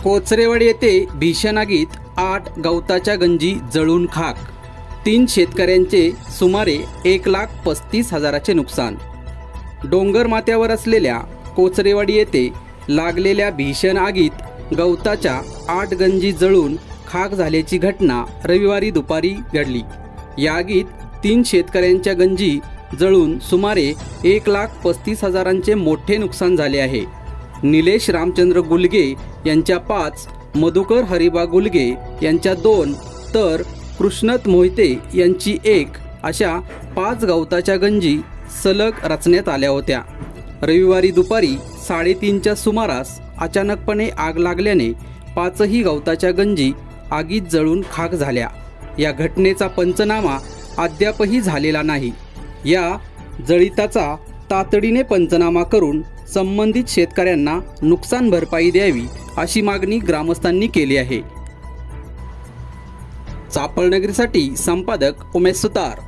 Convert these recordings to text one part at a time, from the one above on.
कोचरेवाडी येथे भीषण आगीत 8 गवताच्या गंजी जळून खाक। 3 शेतकऱ्यांचे सुमारे 1,35,000चे नुकसान। डोंगर माथ्यावर असलेल्या कोचरेवाडी येथे लागलेल्या भीषण आगीत गवताच्या 8 गंजी जळून खाक झाल्याची घटना रविवारी दुपारी घडली। या आगीत 3 शेतकऱ्यांच्या गंजी जळून सुमारे 1,35,000चे मोठे नुकसान झाले आहे। निलेश रामचंद्र गुलगे यांच्या 5, मधुकर हरिबा गुलगे यांच्या 2 तर कृष्णत मोहिते यांची 1 अशा 5 गवताच्या गंजी सलग रचण्यात आल्या होत्या। रविवारी दुपारी 3:30च्या सुमारास अचानकपणे आग लागल्याने 5ही गवताच्या गंजी आगीत जळून खाक झाल्या। या घटनेचा पंचनामा अद्यापही झालेला नाही। या जळिताचा तातडीने पंचनामा करून संबंधित शेतकऱ्यांना नुकसान भरपाई द्यावी अशी मागणी ग्रामस्थांनी केली आहे। चापळनगरीसाठी संपादक उमेश सुतार।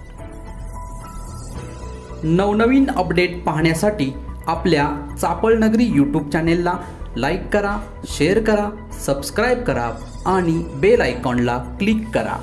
नवनवीन अपडेट पाहण्यासाठी आपल्या चापळनगरी यूट्यूब चॅनेलला लाईक करा, शेअर करा, सबस्क्राईब करा आणि बेल आयकॉनला क्लिक करा।